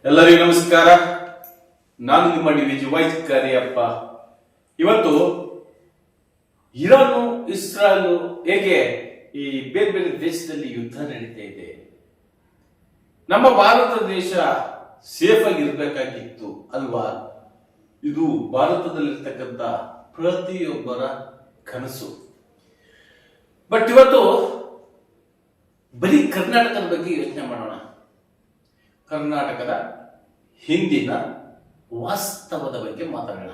ಎಲ್ಲರಿಗೂ ನಮಸ್ಕಾರ. ನಾನು ನಿಮ್ಮ ಡಿವಿಜಿ ವೈಸ್ ಕಾರ್ಯಪ್ಪ. ಇವತ್ತು ಇರಾನು ಇಸ್ರಾಯೇಲ್ ಹೇಗೆ ಈ ಬೇರೆ ಬೇರೆ ದೇಶದಲ್ಲಿ ಯುದ್ಧ ನಡೀತಾ ಇದೆ, ನಮ್ಮ ಭಾರತ ದೇಶ ಸೇಫ್ ಆಗಿ ಇರ್ಬೇಕಾಗಿತ್ತು ಅಲ್ವಾ? ಇದು ಭಾರತದಲ್ಲಿರ್ತಕ್ಕಂಥ ಪ್ರತಿಯೊಬ್ಬರ ಕನಸು. ಬಟ್ ಇವತ್ತು ಬರೀ ಕರ್ನಾಟಕದ ಬಗ್ಗೆ ಯೋಚನೆ ಮಾಡೋಣ. ಕರ್ನಾಟಕದ ಹಿಂದಿನ ವಾಸ್ತವದ ಬಗ್ಗೆ ಮಾತಾಡೋಣ.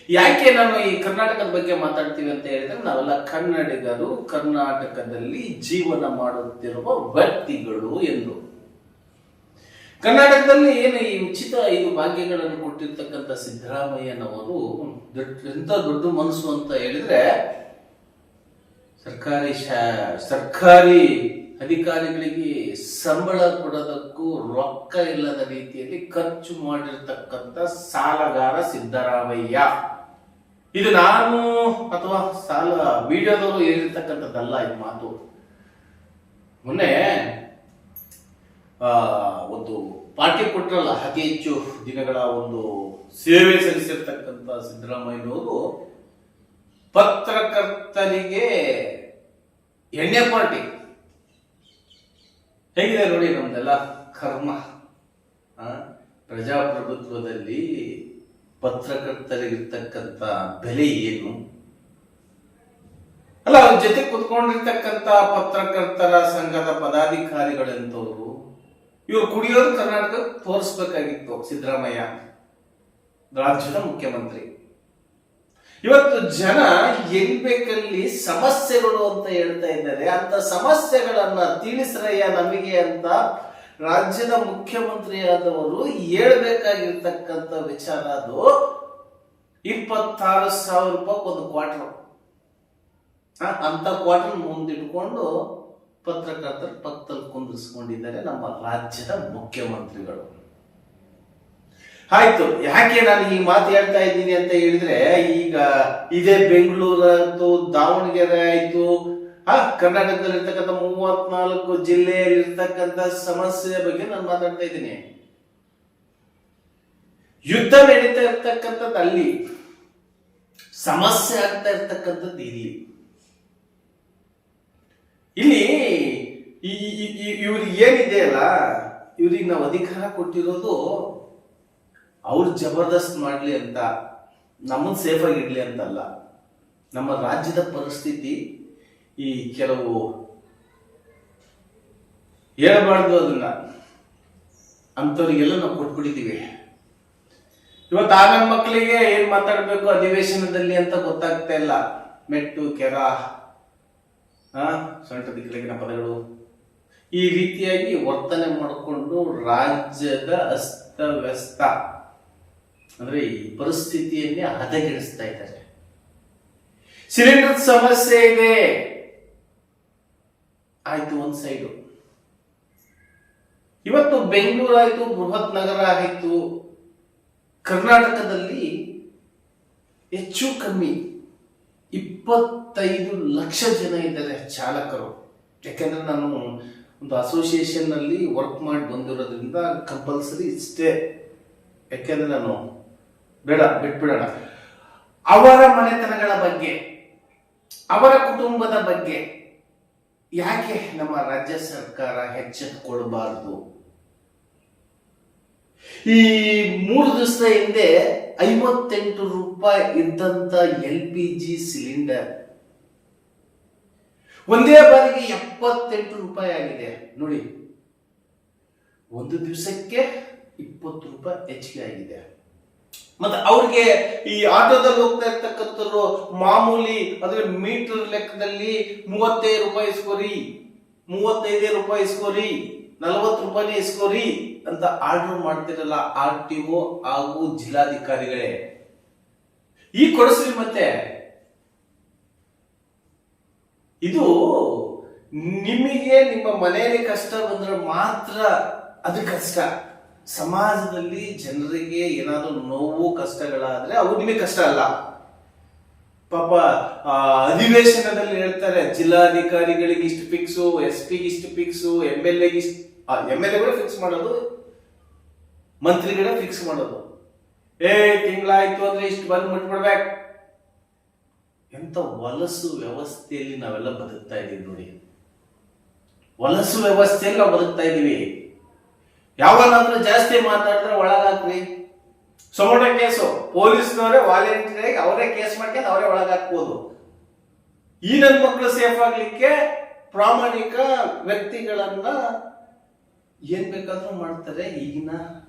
ಯಾಕೆ ನಾನು ಈ ಕರ್ನಾಟಕದ ಬಗ್ಗೆ ಮಾತಾಡ್ತೀವಿ ಅಂತ ಹೇಳಿದ್ರೆ, ನಾವೆಲ್ಲ ಕನ್ನಡಿಗರು, ಕರ್ನಾಟಕದಲ್ಲಿ ಜೀವನ ಮಾಡುತ್ತಿರುವ ವ್ಯಕ್ತಿಗಳು ಎಂದು. ಕರ್ನಾಟಕದಲ್ಲಿ ಏನು ಈ ಉಚಿತ 5 ಭಾಗ್ಯಗಳನ್ನು ಕೊಟ್ಟಿರ್ತಕ್ಕಂಥ ಸಿದ್ದರಾಮಯ್ಯನವರು ಎಂತ ದೊಡ್ಡ ಮನಸ್ಸು ಅಂತ ಹೇಳಿದ್ರೆ, ಸರ್ಕಾರಿ ಅಧಿಕಾರಿಗಳಿಗೆ ಸಂಬಳ ಕೊಡೋದಕ್ಕೂ ರೊಕ್ಕ ಇಲ್ಲದ ರೀತಿಯಲ್ಲಿ ಖರ್ಚು ಮಾಡಿರ್ತಕ್ಕಂಥ ಸಾಲಗಾರ ಸಿದ್ದರಾಮಯ್ಯ. ಇದು ನಾನು ಅಥವಾ ವಿಡಿಯೋದವರು ಹೇಳಿರ್ತಕ್ಕಂಥದ್ದಲ್ಲ, ಇದು ಮಾತು. ಮೊನ್ನೆ ಒಂದು ಪಾರ್ಟಿ ಕೊಟ್ಟರಲ್ಲ, ಅತಿ ಹೆಚ್ಚು ದಿನಗಳ ಒಂದು ಸೇವೆ ಸಲ್ಲಿಸಿರ್ತಕ್ಕಂಥ ಸಿದ್ದರಾಮಯ್ಯನವರು ಪತ್ರಕರ್ತರಿಗೆ ಎಣ್ಣೆ ಪಾರ್ಟಿ. ಹೇಗಿದೆ ನೋಡಿ ನಮ್ದೆಲ್ಲ ಕರ್ಮ. ಪ್ರಜಾಪ್ರಭುತ್ವದಲ್ಲಿ ಪತ್ರಕರ್ತರಿಗಿರ್ತಕ್ಕಂಥ ಬೆಲೆ ಏನು? ಅಲ್ಲ, ಅವ್ರ ಜೊತೆ ಕುತ್ಕೊಂಡಿರ್ತಕ್ಕಂಥ ಪತ್ರಕರ್ತರ ಸಂಘದ ಪದಾಧಿಕಾರಿಗಳೆಂತವ್ರು, ಇವ್ರು ಕುಡಿಯೋದು ಕರ್ನಾಟಕ ತೋರಿಸ್ಬೇಕಾಗಿತ್ತು. ಸಿದ್ದರಾಮಯ್ಯ ರಾಜ್ಯದ ಮುಖ್ಯಮಂತ್ರಿ. ಇವತ್ತು ಜನ ಎಲ್ಲಿ ಬೇಕಲ್ಲಿ ಸಮಸ್ಯೆಗಳು ಅಂತ ಹೇಳ್ತಾ ಇದ್ದಾರೆ. ಅಂತ ಸಮಸ್ಯೆಗಳನ್ನ ತಿಳಿಸ್ರಯ್ಯ ನಮಗೆ ಅಂತ ರಾಜ್ಯದ ಮುಖ್ಯಮಂತ್ರಿಯಾದವರು ಹೇಳ್ಬೇಕಾಗಿರ್ತಕ್ಕಂಥ ವಿಚಾರ. ಅದು 26,000 ರೂಪಾಯಿ ಒಂದು ಕ್ವಾರ್ಟರ್. ಅಂತ ಕ್ವಾರ್ಟರ್ ಮುಂದಿಟ್ಕೊಂಡು ಪತ್ರಕರ್ತರ ಪಕ್ಕದಲ್ಲಿ ಕುಂದಿರಿಸ್ಕೊಂಡಿದ್ದಾರೆ ನಮ್ಮ ರಾಜ್ಯದ ಮುಖ್ಯಮಂತ್ರಿಗಳು. ಆಯ್ತು, ಯಾಕೆ ನಾನು ಈ ಮಾತು ಹೇಳ್ತಾ ಇದ್ದೀನಿ ಅಂತ ಹೇಳಿದ್ರೆ, ಈಗ ಇದೇ ಬೆಂಗಳೂರು ಆಯ್ತು, ದಾವಣಗೆರೆ ಆಯ್ತು, ಕರ್ನಾಟಕದಲ್ಲಿ ಇರ್ತಕ್ಕಂಥ 34 ಜಿಲ್ಲೆಯಲ್ಲಿ ಇರ್ತಕ್ಕಂಥ ಸಮಸ್ಯೆ ಬಗ್ಗೆ ನಾನು ಮಾತಾಡ್ತಾ ಇದ್ದೀನಿ. ಯುದ್ಧ ನಡೀತಾ ಇರ್ತಕ್ಕಂಥದ್ದು ಅಲ್ಲಿ, ಸಮಸ್ಯೆ ಆಗ್ತಾ ಇರ್ತಕ್ಕಂಥದ್ದು ಇಲ್ಲಿ ಇವ್ರಿಗೆ ಏನಿದೆಯಲ್ಲ, ಇವ್ರಿಗೆ ನಾವು ಅಧಿಕಾರ ಕೊಟ್ಟಿರೋದು ಅವ್ರು ಜಬರ್ದಸ್ತ್ ಮಾಡ್ಲಿ ಅಂತ, ನಮ್ಮನ್ನ ಸೇಫ್ ಆಗಿ ಇಡ್ಲಿ ಅಂತಲ್ಲ. ನಮ್ಮ ರಾಜ್ಯದ ಪರಿಸ್ಥಿತಿ ಈ ಕೆಲವು ಹೇಳಬಾರ್ದು ಅದನ್ನ, ಅಂಥವ್ರಿಗೆಲ್ಲ ನಾವು ಕೊಟ್ಬಿಟ್ಟಿದ್ದೀವಿ. ಇವತ್ತು ನನ್ನ ಮಕ್ಕಳಿಗೆ ಏನ್ ಮಾತಾಡ್ಬೇಕು ಅಧಿವೇಶನದಲ್ಲಿ ಅಂತ ಗೊತ್ತಾಗ್ತಾ ಇಲ್ಲ. ಮೆಟ್ಟು ಕೆರ, ಸೊಂಟದ ಕೆಳಗಿನ ಪದಗಳು, ಈ ರೀತಿಯಾಗಿ ವರ್ತನೆ ಮಾಡಿಕೊಂಡು ರಾಜ್ಯದ ಅಸ್ತವ್ಯಸ್ತ ಅಂದ್ರೆ ಈ ಪರಿಸ್ಥಿತಿಯನ್ನೇ ಹದಗೆಡಿಸ್ತಾ ಇದ್ದಾರೆ. ಸಿಲಿಂಡರ್ ಸಮಸ್ಯೆ ಇದೆ, ಆಯ್ತು ಒಂದ್ ಸೈಡು. ಇವತ್ತು ಬೆಂಗಳೂರು ಆಯ್ತು, ಬೃಹತ್ ನಗರ ಆಯ್ತು, ಕರ್ನಾಟಕದಲ್ಲಿ ಹೆಚ್ಚು ಕಮ್ಮಿ 25 ಲಕ್ಷ ಜನ ಇದ್ದಾರೆ ಚಾಲಕರು. ಯಾಕಂದ್ರೆ ನಾನು ಒಂದು ಅಸೋಸಿಯೇಷನ್ ನಲ್ಲಿ ವರ್ಕ್ ಮಾಡಿ ಬಂದಿರೋದ್ರಿಂದ ಕಂಪಲ್ಸರಿ ಇಷ್ಟೇ. ಯಾಕೆಂದ್ರೆ ನಾನು ಬಿಟ್ಬಿಡೋಣ. ಅವರ ಮನೆತನಗಳ ಬಗ್ಗೆ, ಅವರ ಕುಟುಂಬದ ಬಗ್ಗೆ ಯಾಕೆ ನಮ್ಮ ರಾಜ್ಯ ಸರ್ಕಾರ ಎಚ್ಚೆತ್ತುಕೊಳ್ಬಾರ್ದು? ಈ 3 ದಿವಸದ ಹಿಂದೆ 58 ರೂಪಾಯಿ ಇದ್ದಂತ LPG ಸಿಲಿಂಡರ್ ಒಂದೇ ಬಾರಿಗೆ 78 ರೂಪಾಯಿ ಆಗಿದೆ ನೋಡಿ. ಒಂದು ದಿವಸಕ್ಕೆ 20 ರೂಪಾಯಿ ಹೆಚ್ಚಿಗೆ ಆಗಿದೆ. ಮತ್ತೆ ಅವ್ರಿಗೆ ಈ ಆಟೋದಲ್ಲಿ ಹೋಗ್ತಾ ಇರ್ತಕ್ಕಂಥವ್ರು ಮಾಮೂಲಿ ಅಂದ್ರೆ ಮೀಟರ್ ಲೆಕ್ಕದಲ್ಲಿ 35 ರೂಪಾಯಿ ಇಸ್ಕೋರಿ, 35 ರೂಪಾಯಿ ಇಸ್ಕೋರಿ, 40 ರೂಪಾಯಿ ಇಸ್ಕೋರಿ ಅಂತ ಆರ್ಡರ್ ಮಾಡ್ತಿರಲ್ಲ RTO ಹಾಗೂ ಜಿಲ್ಲಾಧಿಕಾರಿಗಳೇ. ಈ ಕೊಡಿಸ್ರಿ. ಮತ್ತೆ ಇದು ನಿಮಗೆ ನಿಮ್ಮ ಮನೆಯಲ್ಲಿ ಕಷ್ಟ ಬಂದ್ರೆ ಮಾತ್ರ ಅದು ಕಷ್ಟ. ಸಮಾಜದಲ್ಲಿ ಜನರಿಗೆ ಏನಾದರೂ ನೋವು ಕಷ್ಟಗಳಾದ್ರೆ ಅವು ನಿಮಗೆ ಕಷ್ಟ ಅಲ್ಲ. ಪಾಪ ಅಧಿವೇಶನದಲ್ಲಿ ಹೇಳ್ತಾರೆ ಜಿಲ್ಲಾಧಿಕಾರಿಗಳಿಗೆ ಇಷ್ಟು ಫಿಕ್ಸು, SP ಗೆ ಇಷ್ಟು ಫಿಕ್ಸು, MLA ಗೆ ಇಷ್ಟು, MLA ಕೂಡ ಫಿಕ್ಸ್ ಮಾಡೋದು ಮಂತ್ರಿಗಳೇ ಫಿಕ್ಸ್ ಮಾಡೋದು. ತಿಂಗಳಾಯ್ತು ಅಂದ್ರೆ ಇಷ್ಟು ಬಂದು ಮುಟ್ಬಿಡ್ಬೇಕು. ಎಂತ ವಲಸು ವ್ಯವಸ್ಥೆಯಲ್ಲಿ ನಾವೆಲ್ಲ ಬದುಕ್ತಾ ಇದೀವಿ ನೋಡಿ. ವಲಸು ವ್ಯವಸ್ಥೆಯಲ್ಲಿ ನಾವು ಬದುಕ್ತಾ ಇದೀವಿ. ಯಾವನಾದ್ರೂ ಜಾಸ್ತಿ ಮಾತಾಡಿದ್ರೆ ಒಳಗಾಕ್ರಿ. ಸೊಮೋಟೋ ಕೇಸು ಪೊಲೀಸ್ನವರೇ ವಾಲಂಟಿಯರ್ ಆಗಿ ಅವರೇ ಕೇಸ್ ಮಾಡ್ಕೊಂಡು ಅವರೇ ಒಳಗಾಕ್ಬೋದು. ಈ ನನ್ನ ಮಕ್ಕಳು ಸೇಫ್ ಆಗ್ಲಿಕ್ಕೆ ಪ್ರಾಮಾಣಿಕ ವ್ಯಕ್ತಿಗಳನ್ನ ಏನ್ ಬೇಕಾದ್ರೂ ಮಾಡ್ತಾರೆ ಈಗಿನ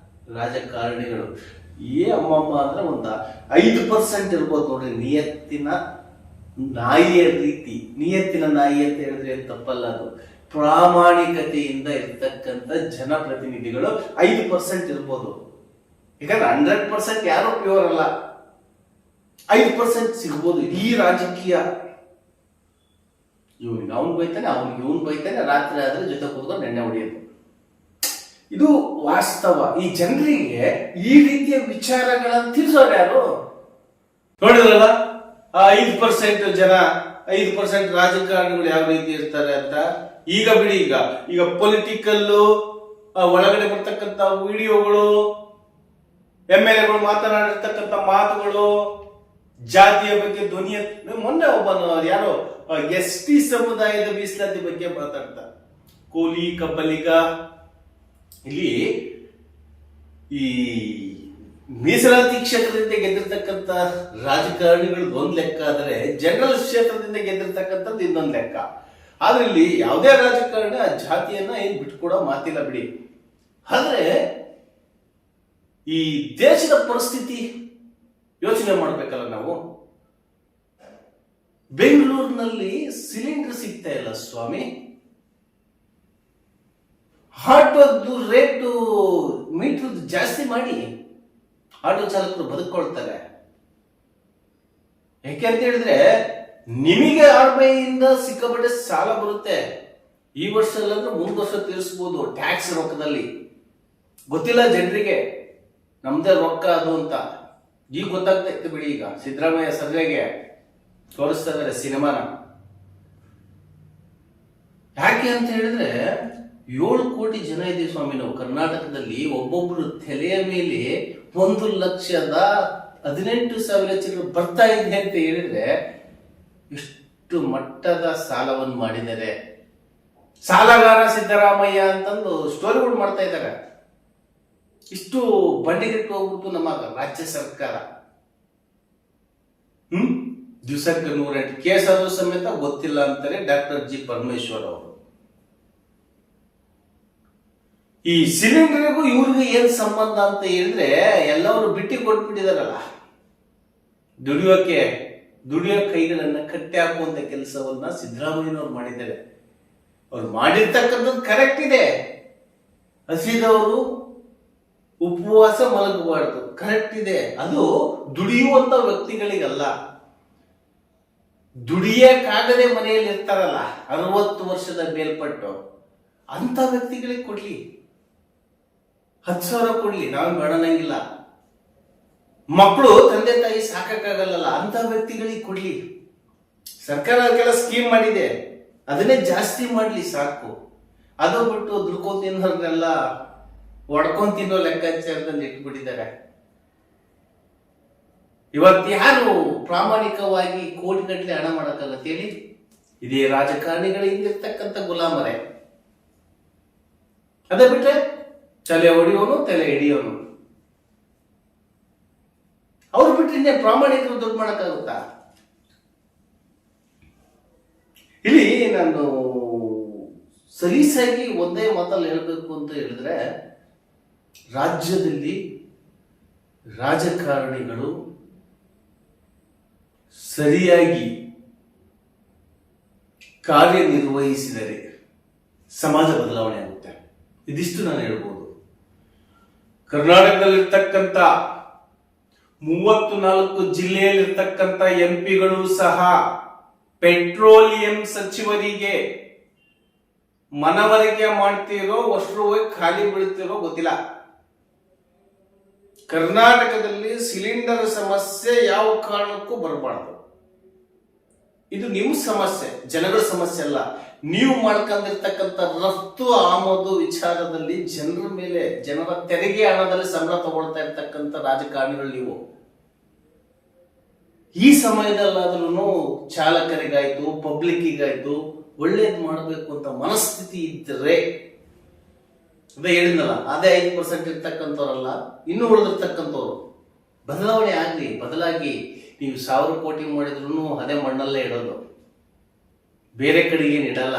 ರಾಜಕಾರಣಿಗಳು. ಅಮ್ಮಮ್ಮ ಅಂದ್ರೆ ಒಂದು 5% ಇರ್ಬೋದು ನೋಡ್ರಿ ನಿಯತ್ತಿನ ನಾಯಿಯ ರೀತಿ. ನಿಯತ್ತಿನ ನಾಯಿ ಅಂತ ಹೇಳಿದ್ರೆ ಏನ್ ತಪ್ಪಲ್ಲ, ಅದು ಪ್ರಾಮಾಣಿಕತೆಯಿಂದ ಇರ್ತಕ್ಕಂಥ ಜನಪ್ರತಿನಿಧಿಗಳು 5% ಇರ್ಬೋದು. ಯಾಕಂದ್ರೆ 100% ಯಾರು ಪ್ಯೂರ್ ಅಲ್ಲ, 5% ಸಿಗ್ಬೋದು. ಈ ರಾಜಕೀಯ ಇವನಿಗೆ ಅವನು ಬೈತಾನೆ, ಅವನಿಗೆ ಇವನು ಬೈತಾನೆ, ರಾತ್ರಿ ಆದ್ರೆ ಜೊತೆ ಕೂತ್ಕೊಂಡು ಎಣ್ಣೆ ಹೊಡೆಯೋದು. ಇದು ವಾಸ್ತವ. ಈ ಜನರಿಗೆ ಈ ರೀತಿಯ ವಿಚಾರಗಳನ್ನು ತಿಳಿಸೋರು ಯಾರು? ನೋಡಿದ್ರಲ್ಲ 5% ಜನ, 5% ರಾಜಕಾರಣಿಗಳು ಯಾವ ರೀತಿ ಇರ್ತಾರೆ ಅಂತ. ಈಗ ಬಿಡಿ, ಈಗ ಪೊಲಿಟಿಕಲ್ ಒಳಗಡೆ ಬರ್ತಕ್ಕಂಥ ವಿಡಿಯೋಗಳು, MLAಗಳು ಮಾತನಾಡಿರ್ತಕ್ಕಂಥ ಮಾತುಗಳು, ಜಾತಿಯ ಬಗ್ಗೆ ಧ್ವನಿಯ. ಮೊನ್ನೆ ಒಬ್ಬನು ಯಾರೋ ST ಸಮುದಾಯದ ಮೀಸಲಾತಿ ಬಗ್ಗೆ ಮಾತಾಡ್ತಾ, ಕೋಲಿ ಕಬ್ಬಲಿಗ. ಇಲ್ಲಿ ಈ ಮೀಸಲಾತಿ ಕ್ಷೇತ್ರದಿಂದ ಗೆದ್ದಿರ್ತಕ್ಕಂಥ ರಾಜಕಾರಣಿಗಳು ಒಂದ್ ಲೆಕ್ಕ ಆದ್ರೆ, ಜನರಲ್ ಕ್ಷೇತ್ರದಿಂದ ಗೆದ್ದಿರ್ತಕ್ಕಂಥದ್ದು ಇನ್ನೊಂದು ಲೆಕ್ಕ. ಆದ್ರೆ ಇಲ್ಲಿ ಯಾವುದೇ ರಾಜಕಾರಣ ಆ ಜಾತಿಯನ್ನ ಏನ್ ಬಿಟ್ಕೊಡೋ ಮಾತಿಲ್ಲ ಬಿಡಿ. ಆದ್ರೆ ಈ ದೇಶದ ಪರಿಸ್ಥಿತಿ ಯೋಚನೆ ಮಾಡ್ಬೇಕಲ್ಲ ನಾವು. ಬೆಂಗಳೂರಿನಲ್ಲಿ ಸಿಲಿಂಡರ್ ಸಿಗ್ತಾ ಇಲ್ಲ ಸ್ವಾಮಿ. ಆಟೋದ್ದು ರೇಟು ಮೀಟರ್ ಜಾಸ್ತಿ ಮಾಡಿ ಆಟೋ ಚಾಲಕರು ಬದುಕೊಳ್ತಾರೆ. ಯಾಕೆ ಅಂತ ಹೇಳಿದ್ರೆ, ನಿಮಗೆ RBI ಇಂದ ಸಿಕ್ಕಾಪಟ್ಟೆ ಸಾಲ ಬರುತ್ತೆ. ಈ ವರ್ಷ ಅಲ್ಲಂದ್ರೆ ಮುಂದ್ ವರ್ಷ ತೀರಿಸಬಹುದು ಟ್ಯಾಕ್ಸ್ ರೊಕ್ಕದಲ್ಲಿ. ಗೊತ್ತಿಲ್ಲ ಜನರಿಗೆ ನಮ್ದೇ ರೊಕ್ಕ ಅದು ಅಂತ. ಈಗ ಗೊತ್ತಾಗ್ತೈತೆ ಬಿಡಿ. ಈಗ ಸಿದ್ದರಾಮಯ್ಯ ಸರ್ವೆಗೆ ತೋರಿಸ್ತಾ ಇದಾರೆ ಸಿನಿಮಾನ. ಯಾಕೆ ಅಂತ ಹೇಳಿದ್ರೆ, 7 ಕೋಟಿ ಜನ ಇದೀವಿ ಸ್ವಾಮಿ ನಾವು ಕರ್ನಾಟಕದಲ್ಲಿ. ಒಬ್ಬೊಬ್ರು ತಲೆಯ ಮೇಲೆ 1,18,000 ಚಿಲ್ಲರೆ ಬರ್ತಾ ಇದೆ ಅಂತ ಹೇಳಿದ್ರೆ, ಎಷ್ಟು ಮಟ್ಟದ ಸಾಲವನ್ನು ಮಾಡಿದ್ದಾರೆ. ಸಾಲಗಾರ ಸಿದ್ದರಾಮಯ್ಯ ಅಂತಂದು ಸ್ಟೋರಿಗಳು ಮಾಡ್ತಾ ಇದ್ದಾರೆ. ಇಷ್ಟು ಬಂಡಿಗೆಟ್ಟು ಹೋಗ್ಬಿಟ್ಟು ನಮ್ಮ ರಾಜ್ಯ ಸರ್ಕಾರ. ದಿವಸಕ್ಕೆ 108 ಕೇಸ್ ಆದ್ರೂ ಸಮೇತ ಗೊತ್ತಿಲ್ಲ ಅಂತಾರೆ ಡಾಕ್ಟರ್ G. ಪರಮೇಶ್ವರ್ ಅವರು. ಈ ಸಿಲಿಂಡರ್ಗೂ ಇವ್ರಿಗೂ ಏನ್ ಸಂಬಂಧ ಅಂತ ಹೇಳಿದ್ರೆ, ಎಲ್ಲವರು ಬಿಟ್ಟಿ ಕೊಟ್ಬಿಟ್ಟಿದಾರಲ್ಲ. ದುಡಿಯೋ ಕೈಗಳನ್ನ ಕಟ್ಟಿ ಹಾಕುವಂತ ಕೆಲಸವನ್ನ ಸಿದ್ದರಾಮಯ್ಯನವ್ರು ಮಾಡಿದ್ದಾರೆ. ಅವ್ರು ಮಾಡಿರ್ತಕ್ಕಂಥದ್ದು ಕರೆಕ್ಟ್ ಇದೆ. ಹಸಿದವರು ಉಪವಾಸ ಮಲಗಬಾರ್ದು, ಕರೆಕ್ಟ್ ಇದೆ. ಅದು ದುಡಿಯುವಂತ ವ್ಯಕ್ತಿಗಳಿಗಲ್ಲ. ದುಡಿಯಕ್ಕಾಗದೆ ಮನೆಯಲ್ಲಿ ಇರ್ತಾರಲ್ಲ 60 ವರ್ಷದ ಮೇಲ್ಪಟ್ಟು, ಅಂತ ವ್ಯಕ್ತಿಗಳಿಗೆ ಕೊಡ್ಲಿ. 10,000 ಕೊಡ್ಲಿ, ನಾವೇನು ಬೇಡನಂಗಿಲ್ಲ. ಮಕ್ಕಳು ತಂದೆ ತಾಯಿ ಸಾಕಾಗಲ್ಲ, ಅಂತ ವ್ಯಕ್ತಿಗಳಿಗೆ ಕೊಡ್ಲಿ. ಸರ್ಕಾರ ಕೆಲ ಸ್ಕೀಮ್ ಮಾಡಿದೆ, ಅದನ್ನೇ ಜಾಸ್ತಿ ಮಾಡ್ಲಿ ಸಾಕು. ಅದು ಬಿಟ್ಟು ದುಡ್ಕೊಂಡ್ ತಿನ್ನೋರ್ನೆಲ್ಲ ಒಡ್ಕೊಂಡ್ ತಿನ್ನೋ ಲೆಕ್ಕಾಚಾರದಲ್ಲಿ ಇಟ್ಬಿಟ್ಟಿದ್ದಾರೆ. ಇವತ್ತು ಯಾರು ಪ್ರಾಮಾಣಿಕವಾಗಿ ಕೋಟಿಗಟ್ಟಲೆ ಹಣ ಮಾಡಕ್ಕಾಗತ್ತೆ ಹೇಳಿ? ಇದೇ ರಾಜಕಾರಣಿಗಳ ಹಿಂದಿರ್ತಕ್ಕಂಥ ಗುಲಾಮರೇ. ಅದೇ ಬಿಟ್ರೆ ತಲೆ ಹೊಡಿಯೋನು, ತಲೆ ಹಿಡಿಯೋನು. ಅವ್ರು ಬಿಟ್ರೆ ಇನ್ನೇ ಪ್ರಾಮಾಣಿಕರು ದುಡ್ಡು ಮಾಡಕ್ಕಾಗುತ್ತಾ? ಇಲ್ಲಿ ನಾನು ಸಲೀಸಾಗಿ ಒಂದೇ ಮಾತಲ್ಲಿ ಹೇಳ್ಬೇಕು ಅಂತ ಹೇಳಿದ್ರೆ, ರಾಜ್ಯದಲ್ಲಿ ರಾಜಕಾರಣಿಗಳು ಸರಿಯಾಗಿ ಕಾರ್ಯನಿರ್ವಹಿಸಿದರೆ ಸಮಾಜ ಬದಲಾವಣೆ ಆಗುತ್ತೆ. ಇದಿಷ್ಟು ನಾನು ಹೇಳ್ಬೋದು. ಕರ್ನಾಟಕದಲ್ಲಿರ್ತಕ್ಕಂಥ 34 ಜಿಲ್ಲೆಯಲ್ಲಿರ್ತಕ್ಕಂಥ MP ಗಳು ಸಹ ಪೆಟ್ರೋಲಿಯಂ ಸಚಿವರಿಗೆ ಮನವರಿಕೆ ಮಾಡ್ತಿರೋ ಅಷ್ಟರ ಹೋಗಿ ಖಾಲಿ ಬೀಳ್ತಿರೋ ಗೊತ್ತಿಲ್ಲ. ಕರ್ನಾಟಕದಲ್ಲಿ ಸಿಲಿಂಡರ್ ಸಮಸ್ಯೆ ಯಾವ ಕಾರಣಕ್ಕೂ ಬರಬಾರ್ದು. ಇದು ನಿಮ್ಮ ಸಮಸ್ಯೆ, ಜನಗಳ ಸಮಸ್ಯೆ ಅಲ್ಲ. ನೀವು ಮಾಡ್ಕೊಂಡಿರ್ತಕ್ಕಂಥ ರಫ್ತು ಆಮದು ವಿಚಾರದಲ್ಲಿ ಜನರ ಮೇಲೆ, ಜನರ ತೆರಿಗೆ ಹಣದಲ್ಲಿ ಸಂಬಳ ತಗೊಳ್ತಾ ಇರ್ತಕ್ಕಂಥ ರಾಜಕಾರಣಿಗಳು ನೀವು. ಈ ಸಮಯದಲ್ಲಾದ್ರೂ ಚಾಲಕರಿಗಾಯ್ತು, ಪಬ್ಲಿಕ್ಕಿಗಾಯ್ತು ಒಳ್ಳೇದು ಮಾಡಬೇಕು ಅಂತ ಮನಸ್ಥಿತಿ ಇದ್ರೆ, ಅದೇ ಹೇಳಿದ್ನಲ್ಲ, ಅದೇ 5% ಇರ್ತಕ್ಕಂಥವ್ರಲ್ಲ, ಇನ್ನು ಉಳಿದಿರ್ತಕ್ಕಂಥವ್ರು ಬದಲಾವಣೆ ಆಗ್ಲಿ. ಬದಲಾಗಿ ನೀವು 1000 ಕೋಟಿ ಮಾಡಿದ್ರು ಅದೇ ಮಣ್ಣಲ್ಲೇ ಇಡೋದು, ಬೇರೆ ಕಡೆಗೆ ಏನು ಇಡಲ್ಲ.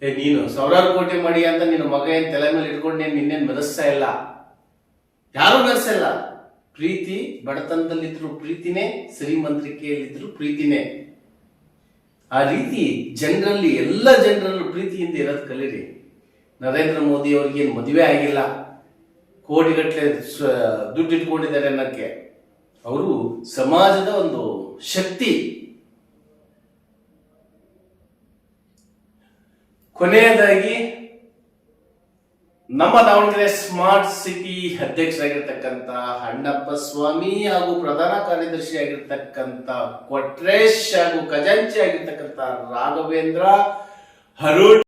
ನೀನು 1000 ಕೋಟಿ ಮಾಡಿ ಅಂತ ನಿನ್ನ ಮಗ ಏನ್ ತಲೆ ಮೇಲೆ ಇಟ್ಕೊಂಡು ನಿನ್ನೇನು ಮೆರೆಸ್ತಾ ಇಲ್ಲ, ಯಾರು ಮೆರೆಸಲ್ಲ. ಪ್ರೀತಿ ಬಡತನದಲ್ಲಿದ್ರು ಪ್ರೀತಿನೇ, ಶ್ರೀಮಂತಿಕೆಯಲ್ಲಿದ್ರು ಪ್ರೀತಿನೇ. ಆ ರೀತಿ ಜನರಲ್ಲಿ, ಎಲ್ಲ ಜನರಲ್ಲೂ ಪ್ರೀತಿಯಿಂದ ಇರೋದು ಕಲೀರಿ. ನರೇಂದ್ರ ಮೋದಿ ಅವ್ರಿಗೇನು ಮದುವೆ ಆಗಿಲ್ಲ, ಕೋಟಿಗಟ್ಟಲೆ ದುಡ್ಡು ಇಟ್ಕೊಂಡಿದ್ದಾರೆ ಅನ್ನಕ್ಕೆ. ಅವರು ಸಮಾಜದ ಒಂದು ಶಕ್ತಿ. ಕೊನೆಯದಾಗಿ ನಮ್ಮ ದಾವಣಗೆರೆ ಸ್ಮಾರ್ಟ್ ಸಿಟಿ ಅಧ್ಯಕ್ಷರಾಗಿರ್ತಕ್ಕಂಥ ಅಣ್ಣಪ್ಪ ಸ್ವಾಮಿ ಹಾಗೂ ಪ್ರಧಾನ ಕಾರ್ಯದರ್ಶಿ ಆಗಿರ್ತಕ್ಕಂಥ ಕೊಟ್ರೇಶ್ ಹಾಗೂ ಖಜಾಂಚಿ ಆಗಿರ್ತಕ್ಕಂಥ ರಾಘವೇಂದ್ರ ಹರೋಡ್